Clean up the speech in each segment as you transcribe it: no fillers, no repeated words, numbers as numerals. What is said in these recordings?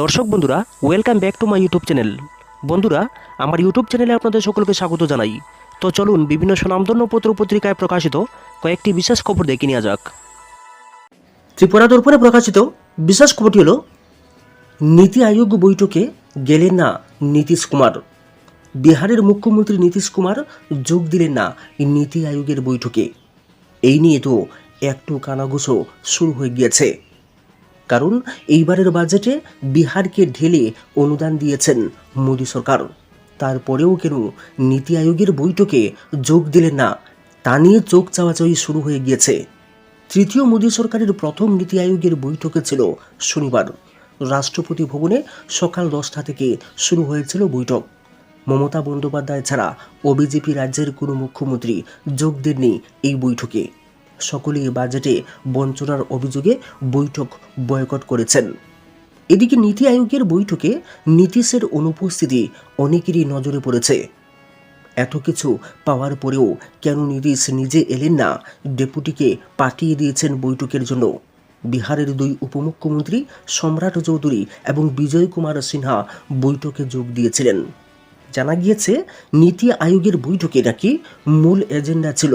দর্শক বন্ধুরা, welcome back to my YouTube channel. বন্ধুরা, আমার ইউটিউব চ্যানেলে আপনাদের সকলকে স্বাগত জানাই। তো চলুন বিভিন্ন স্বনামধন্য পত্র পত্রিকায় প্রকাশিত কয়েকটি বিশেষ খবর দেখে নেওয়া যাক। ত্রিপুরা দর্পণে প্রকাশিত বিশেষ খবরটি হল, নীতি আয়োগ বৈঠকে গেলেন না নীতিশ কুমার। বিহারের মুখ্যমন্ত্রী নীতিশ কুমার যোগ দিলেন না নীতি আয়োগের বৈঠকে। এই নিয়ে তো একটু কানাঘুষো শুরু হয়ে গিয়েছে। কারণ এইবারের বাজেটে বিহারকে ঢেলে অনুদান দিয়েছেন মোদী সরকার। তারপরেও কেন নীতি আয়োগের বৈঠকে যোগ দিলেন না, তা নিয়ে চোখ চাওয়াচাওয়ি শুরু হয়ে গিয়েছে। তৃতীয় মোদী সরকারের প্রথম নীতি আয়োগের বৈঠকে ছিল শনিবার। রাষ্ট্রপতি ভবনে সকাল 10টা থেকে শুরু হয়েছিল বৈঠক। মমতা বন্দ্যোপাধ্যায় ছাড়া বিজেপি রাজ্যের কোনো মুখ্যমন্ত্রী যোগ দেননি এই বৈঠকে। সকলেই বাজেটে বঞ্চনার অভিযোগে বৈঠক বয়কট করেছেন। এদিকে নীতি আয়োগের বৈঠকে নীতিশের অনুপস্থিতি অনেকেরই নজরে পড়েছে। এত কিছু পাওয়ার পরেও কেন নীতিশ নিজে এলেন না, ডেপুটিকে পাঠিয়ে দিয়েছেন বৈঠকের জন্য। বিহারের দুই উপমুখ্যমন্ত্রী সম্রাট চৌধুরী এবং বিজয় কুমার সিনহা বৈঠকে যোগ দিয়েছিলেন। জানা গিয়েছে, নীতি আয়োগের বৈঠকে নাকি মূল এজেন্ডা ছিল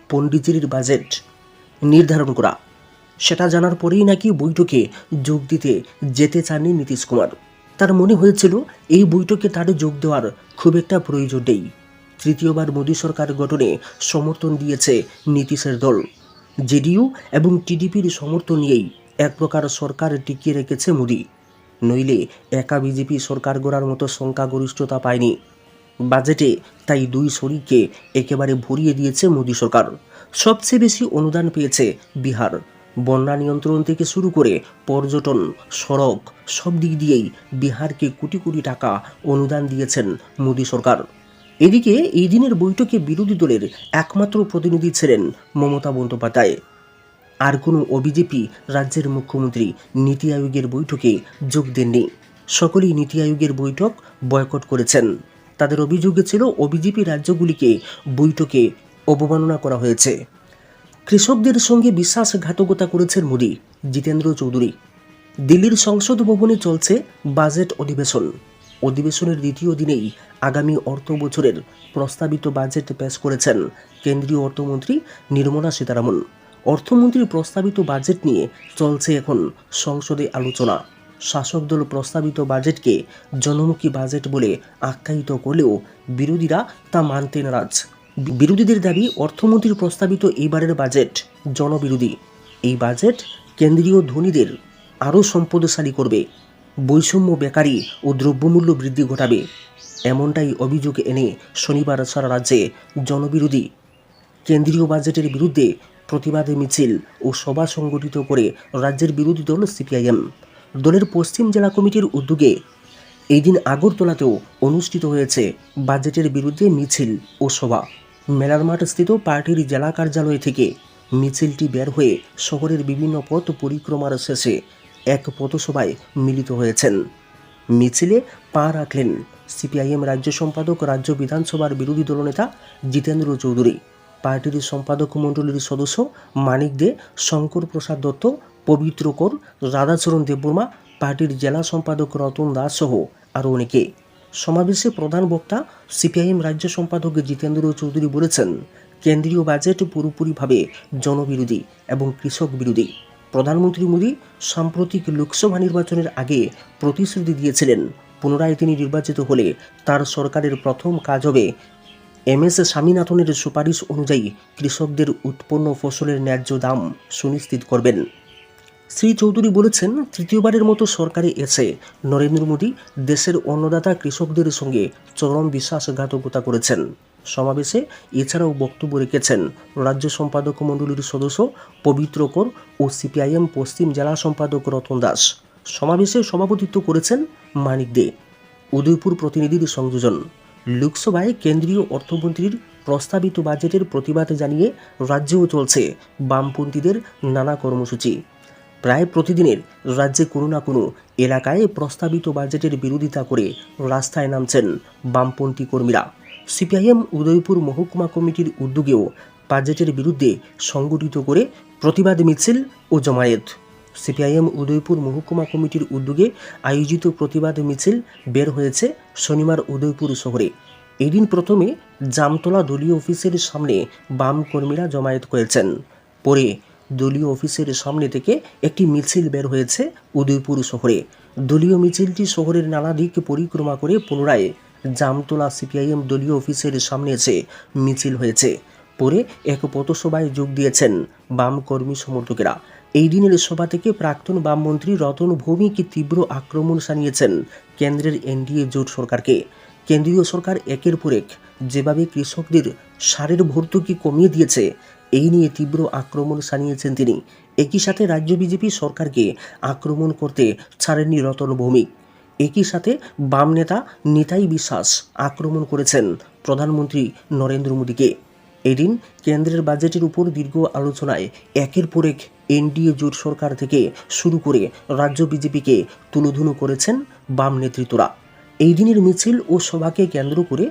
পণ্ডিচেরির বাজেট নির্ধারণ করা। সেটা জানার পরেই নাকি বৈঠকে যোগ দিতে যেতে চাননি নীতিশ কুমার। তার মনে হয়েছিল এই বৈঠকে তার যোগ দেওয়ার খুব একটা প্রয়োজন নেই। তৃতীয়বার মোদী সরকার গঠনে সমর্থন দিয়েছে নীতিশের দল। জেডিইউ এবং টিডিপির সমর্থন নিয়েই এক প্রকার সরকার টিকিয়ে রেখেছে মোদী। নইলে একা বিজেপি সরকার গড়ার মতো সংখ্যাগরিষ্ঠতা পায়নি। বাজেটে তাই দুই শরিককে একেবারে ভরিয়ে দিয়েছে মোদী সরকার। সবচেয়ে বেশি অনুদান পেয়েছে বিহার। বন্যা নিয়ন্ত্রণ থেকে শুরু করে পর্যটন, সড়ক, সব দিক দিয়েই বিহারকে কোটি কোটি টাকা অনুদান দিয়েছেন মোদী সরকার। এদিকে এই দিনের বৈঠকে বিরোধী দলের একমাত্র প্রতিনিধি ছিলেন মমতা বন্দ্যোপাধ্যায়। আর কোনো বিজেপি রাজ্যের মুখ্যমন্ত্রী নীতি আয়োগের বৈঠকে যোগ দেননি। সকলেই নীতি আয়োগের বৈঠক বয়কট করেছেন। তাদের অভিযোগে ছিল বিজেপি রাজ্যগুলিকে বৈঠকে অবমাননা করা হয়েছে। কৃষকদের সঙ্গে বিশ্বাসঘাতকতা করেছেন মোদী, জিতেন্দ্র চৌধুরী। দিল্লির সংসদ ভবনে চলছে বাজেট অধিবেশন। অধিবেশনের দ্বিতীয় দিনেই আগামী অর্থ বছরের প্রস্তাবিত বাজেট পেশ করেছেন কেন্দ্রীয় অর্থমন্ত্রী নির্মলা সীতারামন। অর্থমন্ত্রীর প্রস্তাবিত বাজেট নিয়ে চলছে এখন সংসদে আলোচনা। শাসক দল প্রস্তাবিত বাজেটকে জনমুখী বাজেট বলে আখ্যায়িত করলেও বিরোধীরা তা মানতে নারাজ। বিরোধীদের দাবি, অর্থমন্ত্রীর প্রস্তাবিত এইবারের বাজেট জনবিরোধী। এই বাজেট কেন্দ্রীয় ধনীদের আরও সম্পদশালী করবে, বৈষম্য, বেকারি ও দ্রব্যমূল্য বৃদ্ধি ঘটাবে, এমনটাই অভিযোগ এনে শনিবার সারা রাজ্যে জনবিরোধী কেন্দ্রীয় বাজেটের বিরুদ্ধে প্রতিবাদী মিছিল ও সভা সংগঠিত করে রাজ্যের বিরোধী দল সিপিআইএম। দলের পশ্চিম জেলা কমিটির উদ্যোগে এই দিন আগরতলাতেও অনুষ্ঠিত হয়েছে বাজেটের বিরুদ্ধে মিছিল ও সভা। মেলার মাঠ স্থিত পার্টির জেলা কার্যালয় থেকে মিছিলটি বের হয়ে শহরের বিভিন্ন পথ পরিক্রমার শেষে এক পথসভায় মিলিত হয়েছেন। মিছিলে পা রাখলেন সিপিআইএম রাজ্য সম্পাদক, রাজ্য বিধানসভার বিরোধী দলনেতা জিতেন্দ্র চৌধুরী, পার্টির সম্পাদক মণ্ডলীর সদস্য মানিক দে, শঙ্কর প্রসাদ দত্ত, পবিত্র কর, রাধাচরণ দেববর্মা, পার্টির জেলা সম্পাদক রতন দাস সহ আরও অনেকে। সমাবেশে প্রধান বক্তা সিপিআইএম রাজ্য সম্পাদক জিতেন্দ্র চৌধুরী বলেছেন, কেন্দ্রীয় বাজেট পুরোপুরিভাবে জনবিরোধী এবং কৃষক বিরোধী। প্রধানমন্ত্রী মোদী সাম্প্রতিক লোকসভা নির্বাচনের আগে প্রতিশ্রুতি দিয়েছিলেন, পুনরায় তিনি নির্বাচিত হলে তার সরকারের প্রথম কাজ হবে MS স্বামীনাথনের সুপারিশ অনুযায়ী কৃষকদের উৎপন্ন ফসলের ন্যায্য দাম সুনিশ্চিত করবেন। শ্রী চৌধুরী বলেছেন, তৃতীয়বারের মতো সরকারে এসে নরেন্দ্র মোদী দেশের অন্নদাতা কৃষকদের সঙ্গে চরম বিশ্বাসঘাতকতা করেছেন। সমাবেশে এছাড়াও বক্তব্য রেখেছেন রাজ্য সম্পাদক মণ্ডলীর সদস্য পবিত্র কর ও সিপিআইএম পশ্চিম জেলা সম্পাদক রতন দাস। সমাবেশে সভাপতিত্ব করেছেন মানিক দে। উদয়পুর প্রতিনিধির সংযোজন। লোকসভায় কেন্দ্রীয় অর্থমন্ত্রীর প্রস্তাবিত বাজেটের প্রতিবাদ জানিয়ে রাজ্যেও চলছে বামপন্থীদের নানা কর্মসূচি। প্রায় প্রতিদিনের রাজ্যে কোনো না কোনো এলাকায় প্রস্তাবিত বাজেটের বিরোধিতা করে রাস্তায় নামছেন বামপন্থী কর্মীরা। সিপিআইএম উদয়পুর মহকুমা কমিটির উদ্যোগেও বাজেটের বিরুদ্ধে সংগঠিত করে প্রতিবাদ মিছিল ও জমায়েত। সিপিআইএম উদয়পুর মহকুমা কমিটির উদ্যোগে আয়োজিত প্রতিবাদ মিছিল বের হয়েছে শনিবার উদয়পুর শহরে। এদিন প্রথমে জামতলা দলীয় অফিসের সামনে বাম কর্মীরা জমায়েত করেছেন। পরে দলীয় অফিসের সামনে থেকে একটি মিছিল বের হয়েছে উদয়পুর শহরে। দলীয় মিছিলটি শহরের নানা দিক পরিক্রমা করে পুনরায় জামতলা সিপিআইএম দলীয় অফিসের সামনে এসে মিছিল হয়েছে। পরে এক পথসভায় যোগ দিয়েছেন বাম কর্মী সমর্থকেরা। এই দিনের সভা থেকে প্রাক্তন বামমন্ত্রী রতন ভৌমিক তীব্র আক্রমণ শানিয়েছেন কেন্দ্রের এনডিএ জোট সরকারকে। কেন্দ্রীয় সরকার একের পর এক যেভাবে কৃষকদের সারের ভর্তুকি কমিয়ে দিয়েছে, এই নিয়ে তীব্র আক্রমণ শানিয়েছেন তিনি। একই সাথে রাজ্য বিজেপি সরকারকে আক্রমণ করতে ছাড়েননি রতন ভৌমিক। একই সাথে বাম নেতা নিতাই বিশ্বাস আক্রমণ করেছেন প্রধানমন্ত্রী নরেন্দ্র মোদীকে। এদিন কেন্দ্রের বাজেটের উপর দীর্ঘ আলোচনায় একের পর এক এনডিএ জোট সরকার থেকে শুরু করে রাজ্য বিজেপিকে তুলোধুনো করেছেন বাম নেতৃত্বরা। এই দিনের মিছিল ও সভাকে কেন্দ্র করে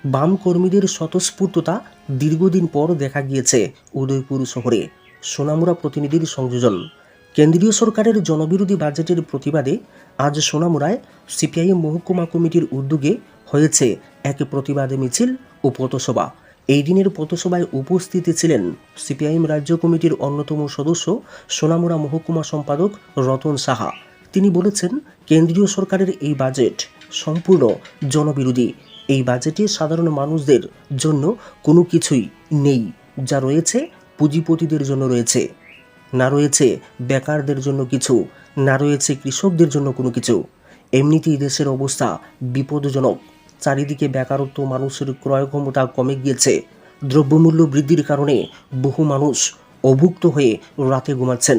বাম কর্মীদের স্বতঃস্ফূর্ততা দীর্ঘদিন পর দেখা গিয়েছে উদয়পুর শহরে। সোনামুড়া প্রতিনিধির সংযোজন। কেন্দ্রীয় সরকারের জনবিরোধী বাজেটের প্রতিবাদে আজ সোনামুড়ায় সিপিআইএম মহকুমা কমিটির উদ্যোগে হয়েছে এক প্রতিবাদ মিছিল ও পথসভা। এই দিনের পথসভায় উপস্থিত ছিলেন সিপিআইএম রাজ্য কমিটির অন্যতম সদস্য সোনামুড়া মহকুমা সম্পাদক রতন সাহা। তিনি বলেছেন, কেন্দ্রীয় সরকারের এই বাজেট সম্পূর্ণ জনবিরোধী। এই বাজেটে সাধারণ মানুষদের জন্য কোনো কিছুই নেই। যা রয়েছে পুঁজিপতিদের জন্য রয়েছে, না রয়েছে বেকারদের জন্য কিছু, না রয়েছে কৃষকদের জন্য কোনো কিছু। এমনিতেই দেশের অবস্থা বিপদজনক। চারিদিকে বেকারত্ব, মানুষের ক্রয় ক্ষমতা কমে গিয়েছে। দ্রব্যমূল্য বৃদ্ধির কারণে বহু মানুষ অভুক্ত হয়ে রাতে ঘুমাচ্ছেন।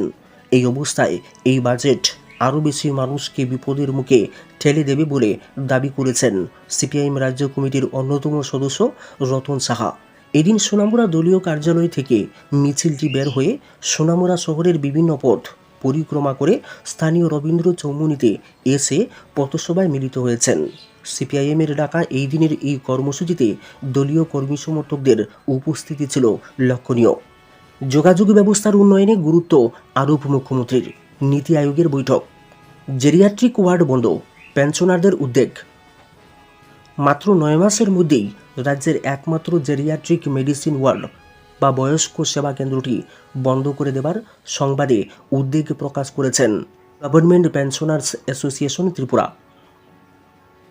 এই অবস্থায় এই বাজেট আরও বেশি মানুষকে বিপদের মুখে ঠেলে দেবে বলে দাবি করেছেন সিপিআইএম রাজ্য কমিটির অন্যতম সদস্য রতন সাহা। এদিন সোনামুড়া দলীয় কার্যালয় থেকে মিছিলটি বের হয়ে সোনামুড়া শহরের বিভিন্ন পথ পরিক্রমা করে স্থানীয় রবীন্দ্র চৌমুনিতে এসে পথসভায় মিলিত হয়েছেন। সিপিআইএমের ডাকা এই দিনের এই কর্মসূচিতে দলীয় কর্মী সমর্থকদের উপস্থিতি ছিল লক্ষণীয়। যোগাযোগ ব্যবস্থার উন্নয়নে গুরুত্ব আরোপ মুখ্যমন্ত্রীর। নীতি আয়োগের বৈঠক। জেরিয়াট্রিক ওয়ার্ড বন্ধ, পেনশনারদের উদ্বেগ। মাত্র 9 মাসের মধ্যেই রাজ্যের একমাত্র জেরিয়াট্রিক মেডিসিন ওয়ার্ড বা বয়স্ক সেবা কেন্দ্রটি বন্ধ করে দেবার সংবাদে উদ্বেগ প্রকাশ করেছেন গভর্নমেন্ট পেনশনার্স অ্যাসোসিয়েশন ত্রিপুরা।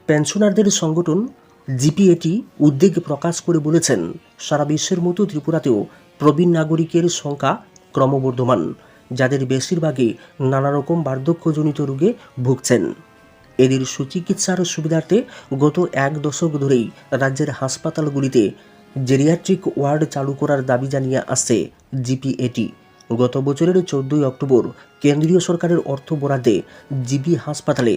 পেনশনারদের সংগঠন জিপিএটি উদ্বেগ প্রকাশ করে বলেছেন, সারা বিশ্বের মতো ত্রিপুরাতেও প্রবীণ নাগরিকের সংখ্যা ক্রমবর্ধমান, যাদের বেশিরভাগই নানা রকম বার্ধক্যজনিত রোগে ভুগছেন। এদের সুচিকিৎসার সুবিধার্থে গত 1 দশক ধরেই রাজ্যের হাসপাতালগুলিতে জেরিয়াট্রিক ওয়ার্ড চালু করার দাবি জানিয়ে আসছে জিপিএটি। গত বছরের 14 অক্টোবর কেন্দ্রীয় সরকারের অর্থ বরাদ্দে জিবি হাসপাতালে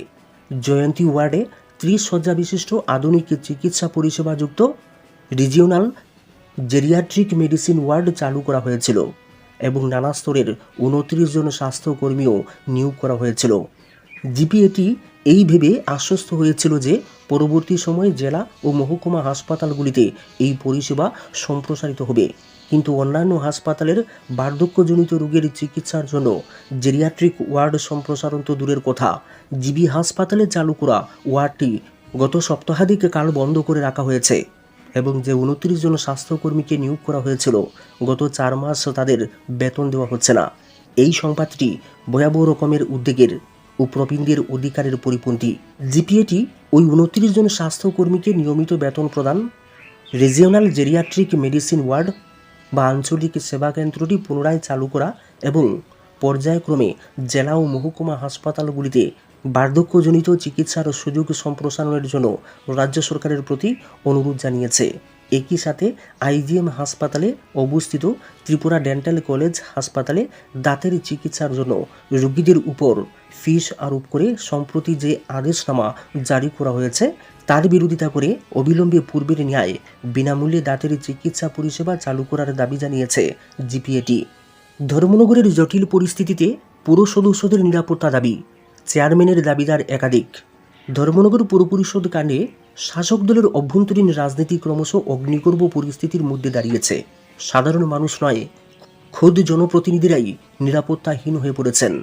জয়ন্তী ওয়ার্ডে 30 শয্যা বিশিষ্ট আধুনিক চিকিৎসা পরিষেবাযুক্ত রিজিওনাল জেরিয়াট্রিক মেডিসিন ওয়ার্ড চালু করা হয়েছিল এবং নানা স্তরের 29 জন স্বাস্থ্যকর্মীও নিয়োগ করা হয়েছিল। জিপিএটি এই ভেবে আশ্বস্ত হয়েছিল যে পরবর্তী সময়ে জেলা ও মহকুমা হাসপাতালগুলিতে এই পরিষেবা সম্প্রসারিত হবে, কিন্তু অন্যান্য হাসপাতালের বার্ধক্যজনিত রোগের চিকিৎসার জন্য জেরিয়াট্রিক ওয়ার্ড সম্প্রসারণ তো দূরের কথা, জিবি হাসপাতালে চালু করা ওয়ার্ডটি গত সপ্তাহাধিক কাল বন্ধ করে রাখা হয়েছে এবং যে 29 জন স্বাস্থ্যকর্মীকে নিয়োগ করা হয়েছিল, গত 4 মাস তাদের বেতন দেওয়া হচ্ছে না। এই সংবাদটি ভয়াবহ রকমের উদ্বেগের ও প্রবীণদের অধিকারের পরিপন্থী। জিপিএটি ওই 29 জন স্বাস্থ্যকর্মীকে নিয়মিত বেতন প্রদান, রিজিওনাল জেরিয়াট্রিক মেডিসিন ওয়ার্ড বা আঞ্চলিক সেবা কেন্দ্রটি পুনরায় চালু করা এবং পর্যায়ক্রমে জেলা ও মহকুমা হাসপাতালগুলিতে বার্ধক্যজনিত চিকিৎসার সুযোগ সম্প্রসারণের জন্য রাজ্য সরকারের প্রতি অনুরোধ জানিয়েছে। একই সাথে আইজিএম হাসপাতালে অবস্থিত ত্রিপুরা ডেন্টাল কলেজ হাসপাতালে দাঁতের চিকিৎসার জন্য রোগীদের উপর ফিস আরোপ করে সম্প্রতি যে আদেশনামা জারি করা হয়েছে তার বিরোধিতা করে অবিলম্বে পূর্বের ন্যায় বিনামূল্যে দাঁতের চিকিৎসা পরিষেবা চালু করার দাবি জানিয়েছে জিপিএটি। ধর্মনগরের জটিল পরিস্থিতিতে পুর সদস্যদের নিরাপত্তা দাবি, চেয়ারম্যানের দাবিদার একাধিক। ধর্মনগর পৌর পরিষদ কাণ্ডে শাসক দলের অভ্যন্তরীণ রাজনীতি ক্রমশ অগ্নিগর্ভ পরিস্থিতির মধ্যে দাঁড়িয়েছে। সাধারণ মানুষ নয়, খোদ জনপ্রতিনিধিরাই নিরাপত্তাহীন হয়ে পড়েছেন।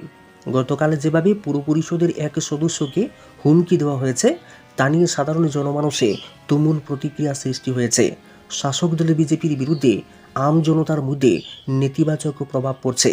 গতকাল যেভাবে পুর পরিষদের এক সদস্যকে হুমকি দেওয়া হয়েছে তা নিয়ে সাধারণ জনমানসে তুমুল প্রতিক্রিয়া সৃষ্টি হয়েছে। শাসক দল বিজেপির বিরুদ্ধে আম জনতার মধ্যে নেতিবাচক প্রভাব পড়ছে।